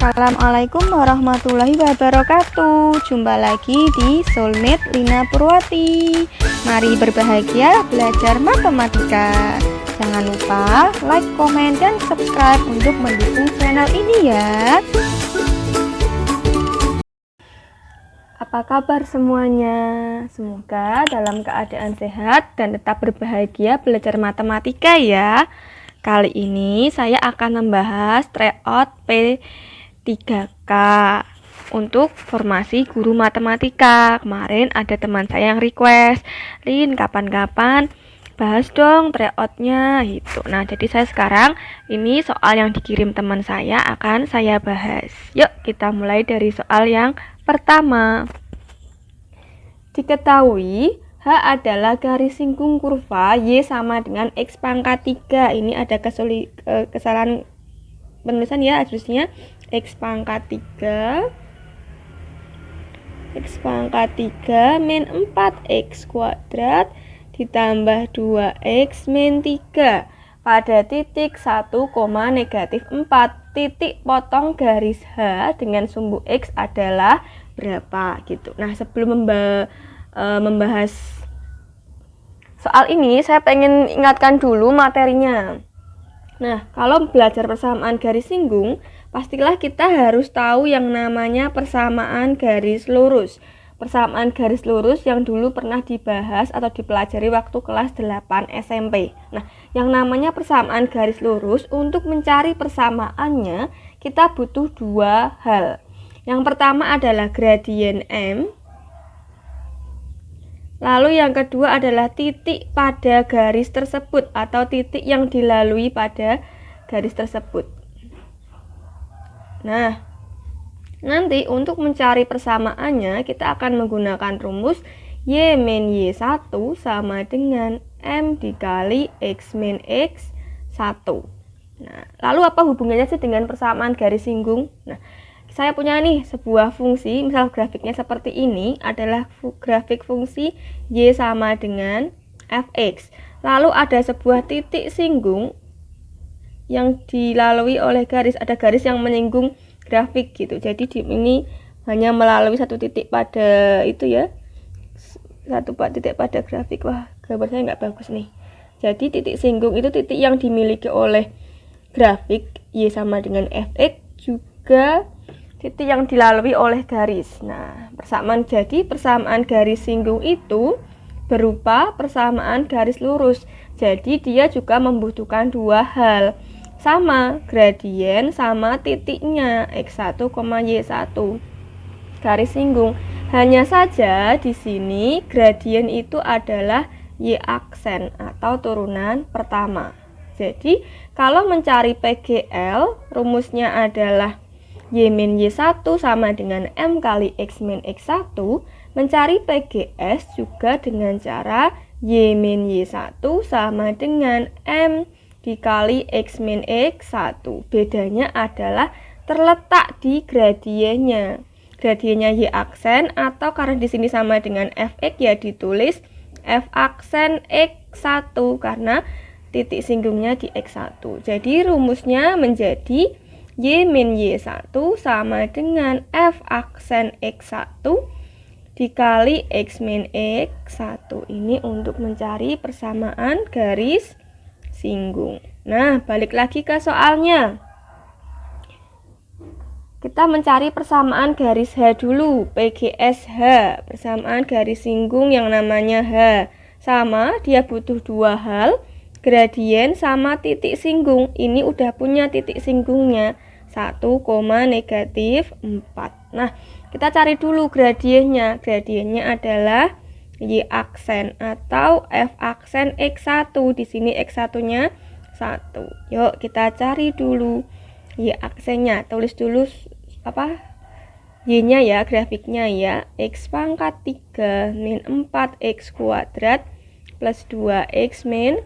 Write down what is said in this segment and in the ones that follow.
Assalamualaikum warahmatullahi wabarakatuh. Jumpa lagi di Soulmate Lina Purwati. Mari berbahagia belajar matematika. Jangan lupa like, komen, dan subscribe untuk mendukung channel ini ya. Apa kabar semuanya? Semoga dalam keadaan sehat dan tetap berbahagia belajar matematika ya. Kali ini saya akan membahas tryout P3K untuk formasi guru matematika. Kemarin ada teman saya yang request, Lin kapan-kapan bahas dong tryoutnya gitu. Nah, jadi saya sekarang ini soal yang dikirim teman saya akan saya bahas. Yuk kita mulai dari soal yang pertama. Diketahui H adalah garis singgung kurva Y sama dengan X pangkat 3. Ini ada kesalahan penulisan ya, harusnya X pangkat 3 min 4X kuadrat ditambah 2X min 3 pada titik 1, negatif 4. Titik potong garis H dengan sumbu X adalah berapa gitu. Nah, sebelum membahas soal ini, saya pengen ingatkan dulu materinya. Nah, kalau belajar persamaan garis singgung, pastilah kita harus tahu yang namanya persamaan garis lurus. Persamaan garis lurus yang dulu pernah dibahas atau dipelajari waktu kelas 8 SMP. Nah, yang namanya persamaan garis lurus, untuk mencari persamaannya, kita butuh dua hal. Yang pertama adalah gradien M. Lalu yang kedua adalah titik pada garis tersebut atau titik yang dilalui pada garis tersebut. Nah, nanti untuk mencari persamaannya kita akan menggunakan rumus Y min Y1 sama dengan M dikali X min X1. Nah, lalu apa hubungannya sih dengan persamaan garis singgung? Nah, saya punya nih sebuah fungsi, misal grafiknya seperti ini, adalah grafik fungsi Y sama dengan Fx. Lalu ada sebuah titik singgung yang dilalui oleh garis, ada garis yang menyinggung grafik gitu. Jadi ini hanya melalui satu titik pada itu ya, satu titik pada grafik. Wah, gambar saya nggak bagus nih. Jadi titik singgung itu titik yang dimiliki oleh grafik Y sama dengan Fx, juga titik yang dilalui oleh garis. Nah, persamaan garis singgung itu berupa persamaan garis lurus. Jadi dia juga membutuhkan dua hal. Sama gradien sama titiknya X1, Y1. Garis singgung. Hanya saja di sini gradien itu adalah Y aksen atau turunan pertama. Jadi, kalau mencari PGL, rumusnya adalah Y min Y1 sama dengan M kali X min X1. Mencari PGS juga dengan cara Y min Y1 sama dengan M dikali X min X1. Bedanya adalah terletak di gradiennya. Gradiennya Y aksen, atau karena di sini sama dengan Fx ya ditulis F aksen X1 karena titik singgungnya di X1. Jadi rumusnya menjadi Y min Y1 sama dengan F aksen X1 dikali X min X1. Ini untuk mencari persamaan garis singgung. Nah, balik lagi ke soalnya. Kita mencari persamaan garis H dulu, PGS H. Persamaan garis singgung yang namanya H. Sama, dia butuh dua hal. Gradien sama titik singgung. Ini udah punya titik singgungnya 1, negatif 4. Nah, kita cari dulu gradiennya. Gradiennya adalah Y aksen atau F aksen X1. Di sini X1-nya 1. Yuk, kita cari dulu Y aksennya. Tulis dulu Y-nya ya, grafiknya ya. X pangkat 3 min 4X kuadrat plus 2X min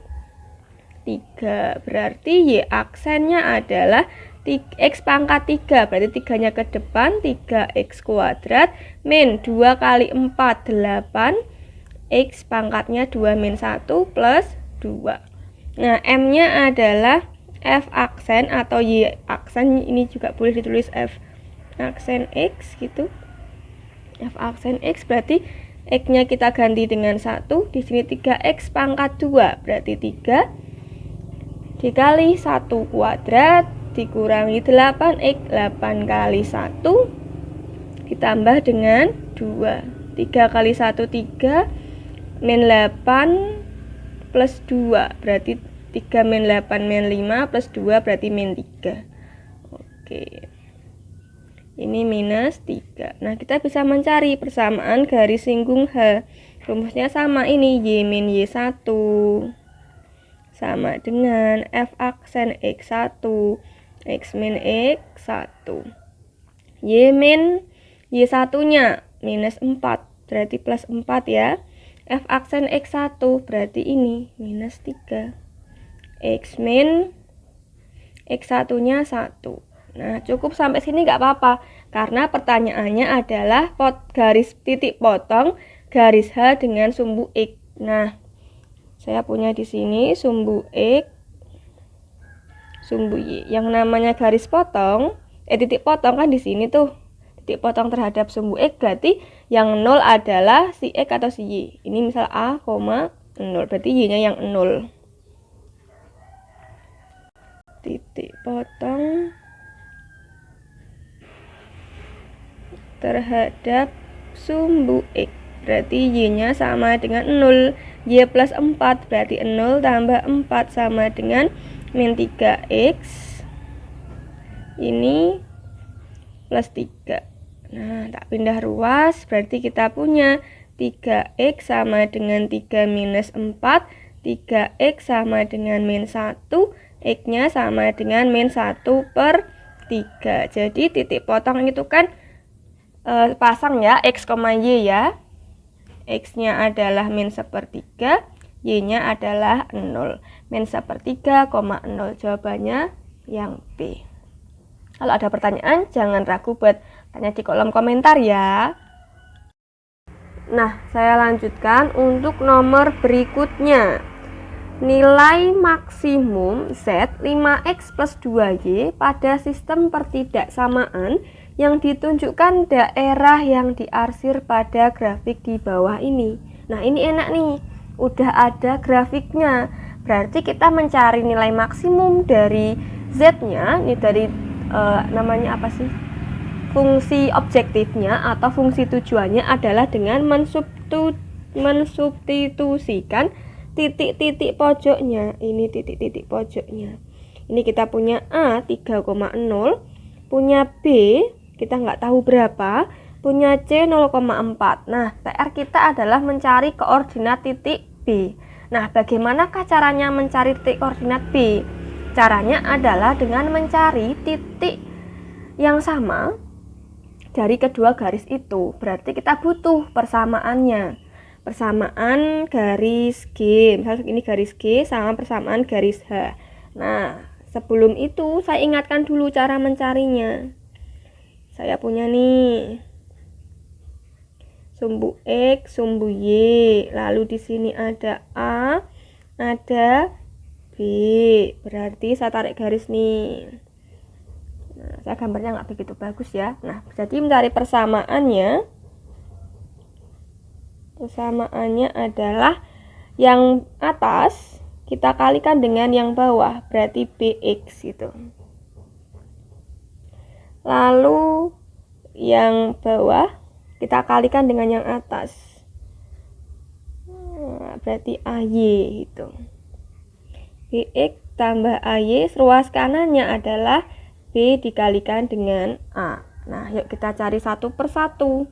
3. Berarti Y aksennya adalah X pangkat 3, berarti 3-nya ke depan, 3X kuadrat min 2 kali 4, 8. X pangkatnya 2 min 1 plus 2. Nah, M-nya adalah F aksen atau Y aksen, ini juga boleh ditulis F aksen X gitu. F aksen X berarti X-nya kita ganti dengan 1. Di sini 3X pangkat 2 berarti 3 dikali 1 kuadrat dikurangi 8X. 8 kali 1 ditambah dengan 2. 3 kali 1 3 min 8 plus 2 berarti 3 min 8 min 5 plus 2 berarti min 3. Oke. Ini minus 3. Nah, kita bisa mencari persamaan garis singgung H. Rumusnya sama ini, Y min Y1 sama dengan F aksen X1 X min X1. Y min Y1-nya minus 4 berarti plus 4 ya. F aksen X1 berarti ini minus 3. X min X1-nya 1. Nah, cukup sampai sini nggak apa-apa, karena pertanyaannya adalah garis titik potong garis H dengan sumbu X. Nah, saya punya di sini sumbu X, sumbu Y. Yang namanya garis potong, titik potong kan di sini tuh. Titik potong terhadap sumbu X berarti yang 0 adalah si X atau si Y. Ini misal A, 0, berarti Y-nya yang 0. Titik potong terhadap sumbu X berarti Y-nya sama dengan 0. Y plus 4 berarti 0 tambah 4 sama dengan min 3X. Ini plus 3. Nah, tak pindah ruas berarti kita punya 3X sama dengan 3 minus 4. 3X sama dengan min 1. X-nya sama dengan min 1 per 3. Jadi titik potong itu kan pasang ya, X, Y ya. X-nya adalah min 1/3, Y-nya adalah 0. Min 1/3, 0. Jawabannya yang B. Kalau ada pertanyaan, jangan ragu buat tanya di kolom komentar ya. Nah, saya lanjutkan untuk nomor berikutnya. Nilai maksimum Z 5X plus 2Y pada sistem pertidaksamaan yang ditunjukkan daerah yang diarsir pada grafik di bawah ini. Nah, ini enak nih, udah ada grafiknya. Berarti kita mencari nilai maksimum dari Z-nya, ini dari namanya apa sih? Fungsi objektifnya atau fungsi tujuannya adalah dengan mensubstitusikan titik-titik pojoknya. Ini titik-titik pojoknya. Ini kita punya A 3,0, punya B kita nggak tahu berapa, punya C 0,4. Nah, PR kita adalah mencari koordinat titik B. Nah, bagaimanakah caranya mencari titik koordinat B? Caranya adalah dengan mencari titik yang sama dari kedua garis itu. Berarti kita butuh persamaannya. Persamaan garis G. Misalnya ini garis G sama persamaan garis H. Nah, sebelum itu saya ingatkan dulu cara mencarinya. Saya punya nih sumbu X, sumbu Y, lalu di sini ada A, ada B, berarti saya tarik garis nih. Nah, saya gambarnya nggak begitu bagus ya. Nah, jadi mencari persamaannya adalah yang atas kita kalikan dengan yang bawah, berarti BX gitu. Lalu yang bawah kita kalikan dengan yang atas, nah, berarti AY itu. BX tambah AY, ruas kanannya adalah B dikalikan dengan A. Nah, yuk kita cari satu persatu.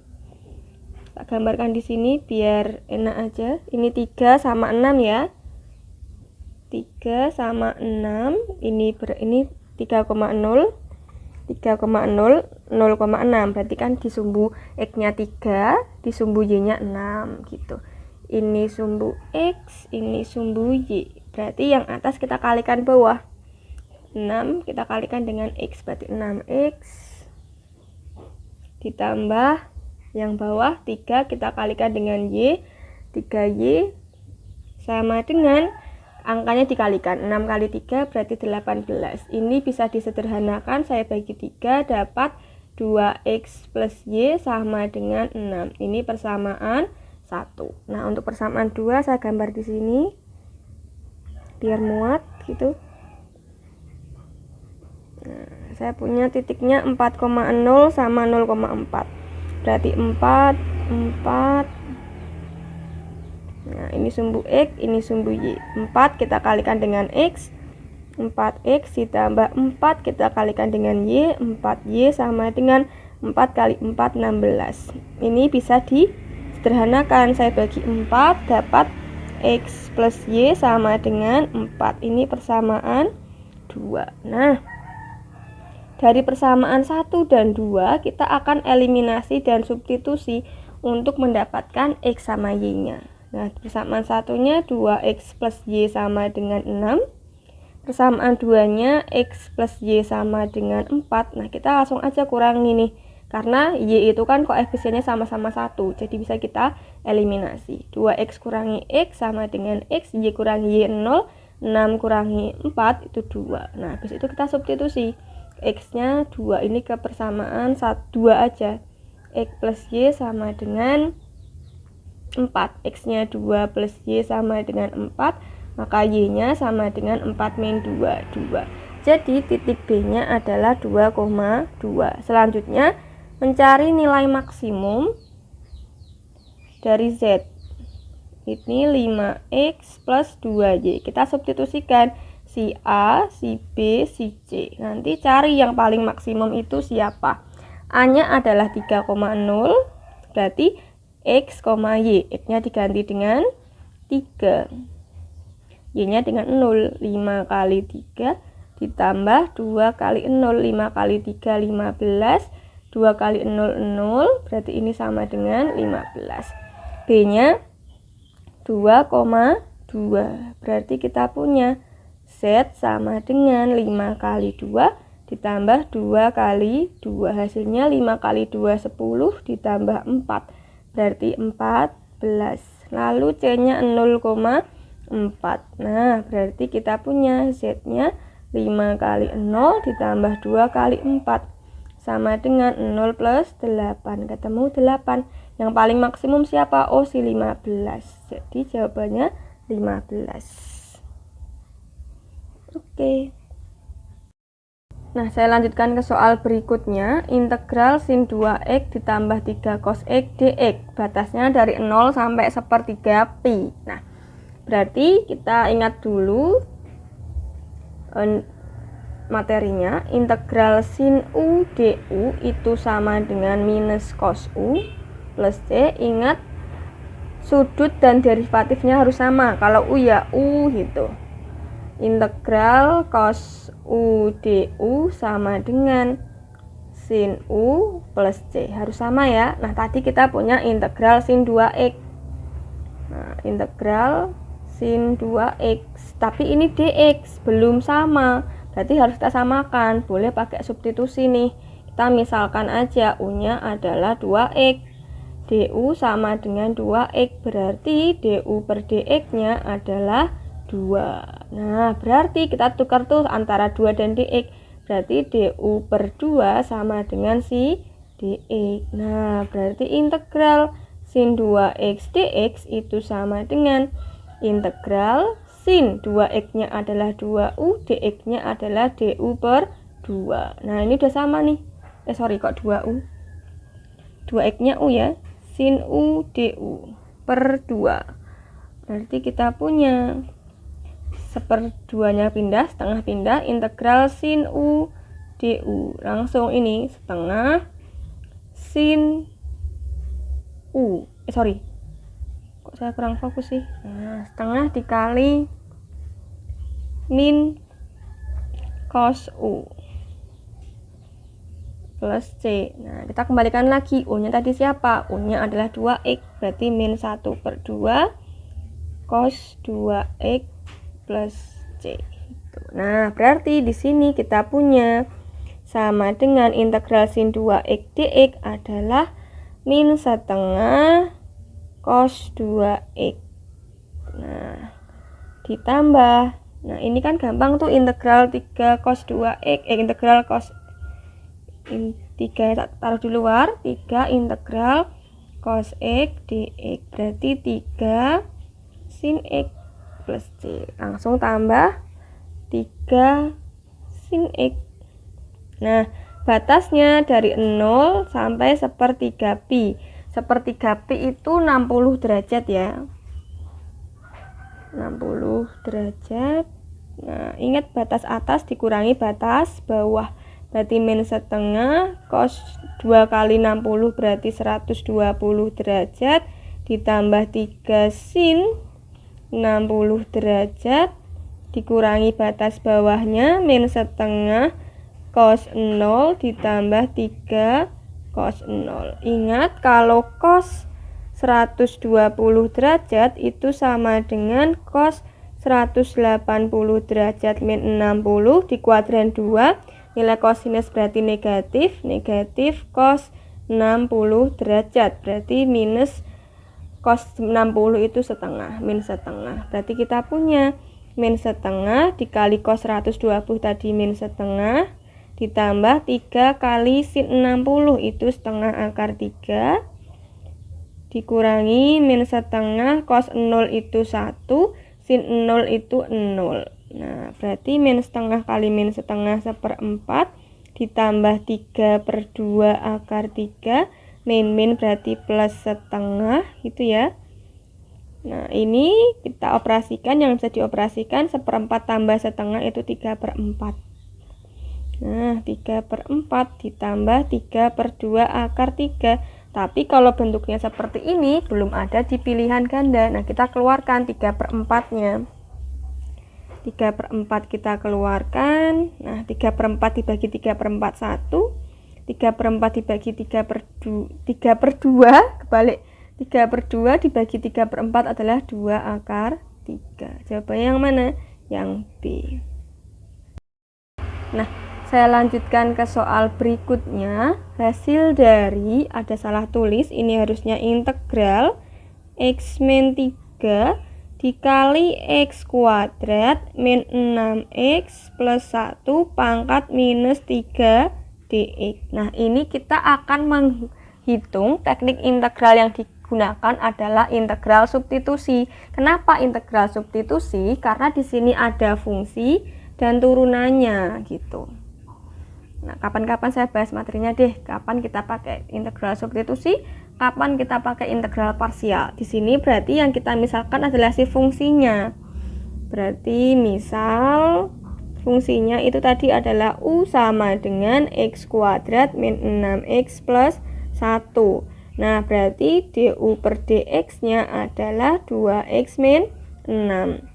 Tak gambarkan di sini biar enak aja. Ini 3 sama 6 ya. 3 sama 6, ini 3,0. 3,0, 0,6 berarti kan di sumbu X-nya 3, di sumbu Y-nya 6 gitu. Ini sumbu X, ini sumbu Y. Berarti yang atas kita kalikan bawah. 6 kita kalikan dengan X, berarti 6X ditambah yang bawah 3 kita kalikan dengan Y. 3Y sama dengan angkanya dikalikan, 6 kali 3 berarti 18. Ini bisa disederhanakan, saya bagi 3 dapat 2x plus y sama dengan 6. Ini persamaan 1. Nah, untuk persamaan 2 saya gambar di sini biar muat gitu. Nah, saya punya titiknya 4,0 sama 0,4. Berarti 4. Nah, ini sumbu x, ini sumbu y. 4 kita kalikan dengan x. 4x ditambah 4 kita kalikan dengan y. 4y sama dengan 4 kali 4 16. Ini bisa disederhanakan. Saya bagi 4 dapat x plus y sama dengan 4. Ini persamaan 2. Nah, dari persamaan 1 dan 2 kita akan eliminasi dan substitusi untuk mendapatkan x sama y-nya. Nah, persamaan satunya 2x plus y sama dengan 6. Persamaan 2-nya x plus y sama dengan 4. Nah, kita langsung aja kurangi nih. Karena y itu kan koefisiennya sama-sama 1. Jadi bisa kita eliminasi. 2x kurangi x sama dengan x. Y kurangi y 0. 6 kurangi 4 itu 2. Nah, habis itu kita substitusi. X-nya 2. Ini ke persamaan 2 aja. X plus y sama dengan 4. X-nya 2 plus y sama dengan 4. Maka y-nya sama dengan 4 min 2, 2. Jadi titik B-nya adalah 2,2. Selanjutnya, mencari nilai maksimum dari Z. Ini 5x plus 2y. Kita substitusikan si A, si B, si C. Nanti cari yang paling maksimum itu siapa. A-nya adalah 3,0. Berarti x, y. X-nya diganti dengan 3. Y-nya dengan 0. 5 kali 3 ditambah 2 kali 0. 5 kali 3 15. 2 kali 0 0. Berarti ini sama dengan 15. B-nya 2,2. Berarti kita punya Z sama dengan 5 kali 2 ditambah 2 kali 2. Hasilnya 5 kali 2 10 ditambah 4. Berarti 14. Lalu C-nya 0,4. Nah, berarti kita punya Z-nya 5 kali 0 ditambah 2 kali 4 sama dengan 0 plus 8. Ketemu 8. Yang paling maksimum siapa? Oh, si 15. Jadi jawabannya 15. Oke. Nah, saya lanjutkan ke soal berikutnya. Integral sin 2x ditambah 3 cos x dx. Batasnya dari 0 sampai 1/3 pi. Nah, berarti kita ingat dulu materinya. Integral sin u du itu sama dengan minus cos u plus c. Ingat, sudut dan derivatifnya harus sama. Kalau u ya u gitu. Integral cos u du sama dengan sin u plus c. Harus sama ya. Nah, tadi kita punya integral sin 2x. Nah, integral sin 2x, tapi ini dx belum sama, berarti harus kita samakan. Boleh pakai substitusi nih. Kita misalkan aja u-nya adalah 2x, du sama dengan 2x, berarti du per dx-nya adalah 2. Nah, berarti kita tukar tuh antara 2 dan dx, berarti du per 2 sama dengan si dx. Nah, berarti integral sin 2x dx itu sama dengan integral sin 2x-nya adalah 2u, dx-nya adalah du per 2. Nah, ini udah sama nih. Kok 2u? 2x-nya u ya. Sin u du per 2. Berarti kita punya 1/2-nya pindah, setengah pindah. Integral sin u du. Langsung ini setengah sin u. Kok saya kurang fokus sih. Nah, setengah dikali min cos u plus c. Nah, kita kembalikan lagi. U-nya tadi siapa? U-nya adalah 2x. Berarti min 1/2 cos 2x plus c. Nah, berarti di sini kita punya sama dengan integral sin 2x dx adalah min setengah cos 2x. Nah, ditambah. Nah, ini kan gampang tuh, integral 3 cos 2x, integral cos 3 taruh di luar, 3 integral cos X dx, berarti 3 sin X plus C. Langsung tambah 3 sin X. Nah, batasnya dari 0 sampai sepertiga pi. Sepertiga pi itu 60 derajat ya. 60 derajat. Nah, ingat batas atas dikurangi batas bawah. Berarti min setengah, cos 2 kali 60 berarti 120 derajat, ditambah 3 sin 60 derajat, dikurangi batas bawahnya, min setengah, cos 0 ditambah 3 cos 0. Ingat kalau cos 120 derajat itu sama dengan cos 180 derajat min 60 di kuadran 2. Nilai kosinus berarti negatif, negatif cos 60 derajat, berarti minus cos 60 itu setengah, min setengah. Berarti kita punya min setengah dikali cos 120 tadi min setengah, ditambah 3 kali sin 60 itu setengah akar 3, dikurangi min setengah cos 0 itu 1, sin 0 itu 0. Nah, berarti min setengah kali min setengah 1/4 ditambah 3/2 akar 3, min berarti plus setengah gitu ya. Nah, ini kita operasikan, yang bisa dioperasikan 1/4 tambah setengah itu 3/4. Nah, 3/4 ditambah 3/2 akar 3. Tapi kalau bentuknya seperti ini belum ada di pilihan ganda. Nah, kita keluarkan 3/4-nya. 3/4 kita keluarkan. Nah, 3/4 dibagi 3/4 1, 3/4 dibagi 3/2 kebalik, 3/2 dibagi 3/4 adalah 2 akar 3. Jawabannya yang mana? Yang B. Nah, saya lanjutkan ke soal berikutnya. Hasil dari, ada salah tulis, ini harusnya integral x min 3 dikali x kuadrat min 6x plus 1 pangkat minus 3 dx. Nah, ini kita akan menghitung teknik integral yang digunakan adalah integral substitusi. Kenapa integral substitusi? Karena di sini ada fungsi dan turunannya gitu. Nah, kapan-kapan saya bahas materinya deh, kapan kita pakai integral substitusi, kapan kita pakai integral parsial. Di sini berarti yang kita misalkan adalah si fungsinya. Berarti misal fungsinya itu tadi adalah u sama dengan x kuadrat min 6x plus 1. Nah, berarti du per dx-nya adalah 2x min 6.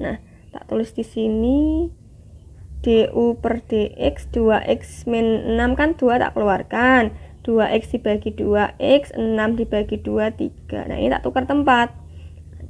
Nah, tak tulis di sini du per dx 2x min 6 kan 2 tak keluarkan, 2x dibagi 2x, 6 dibagi 2, 3. Nah, ini tak tukar tempat,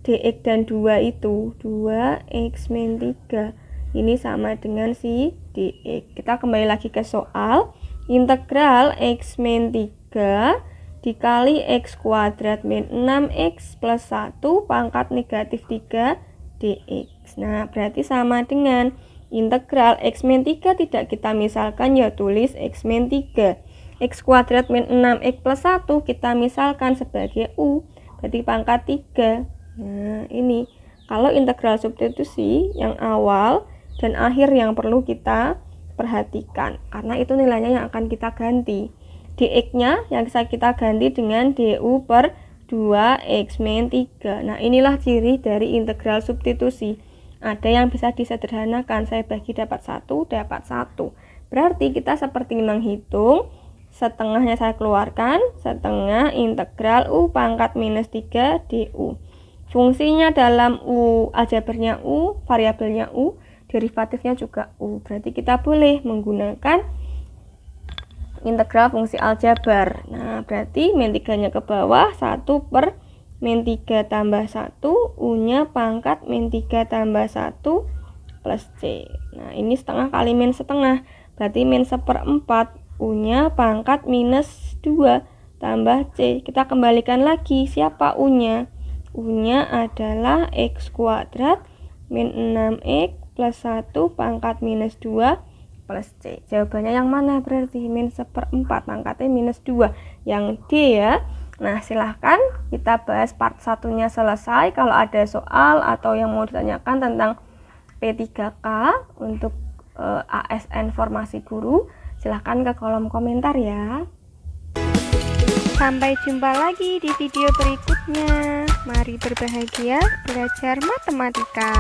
dx dan 2 itu 2x min 3 ini sama dengan si dx. Kita kembali lagi ke soal. Integral x min 3 dikali x kuadrat min 6x plus 1 pangkat negatif 3 dx. Nah, berarti sama dengan integral x min 3 tidak kita misalkan, ya tulis x min 3. X kuadrat min 6x plus 1 kita misalkan sebagai u, berarti pangkat 3. Nah, ini kalau integral substitusi yang awal dan akhir yang perlu kita perhatikan, karena itu nilainya yang akan kita ganti. Dx-nya yang bisa kita ganti dengan du per 2x min 3. Nah, inilah ciri dari integral substitusi. Ada yang bisa disederhanakan, saya bagi dapat 1, dapat 1. Berarti kita seperti menghitung, setengahnya saya keluarkan, setengah integral u pangkat minus 3 du. Fungsinya dalam u, aljabarnya u, variabelnya u, derivatifnya juga u. Berarti kita boleh menggunakan integral fungsi aljabar. Nah, berarti min 3-nya ke bawah, 1 per min 3 tambah 1, u-nya pangkat min 3 tambah 1 plus c. Nah, ini setengah kali min setengah, berarti min 1/4, u-nya pangkat minus 2 tambah c. Kita kembalikan lagi, siapa u-nya? U-nya adalah x kuadrat min 6x plus 1 pangkat minus 2 per plus C. Jawabannya yang mana berarti? Min 1/4, pangkatnya -2. Yang D ya. Nah, silahkan kita bahas part satunya selesai. Kalau ada soal atau yang mau ditanyakan tentang P3K untuk ASN Formasi Guru, silahkan ke kolom komentar ya. Sampai jumpa lagi di video berikutnya. Mari berbahagia belajar matematika.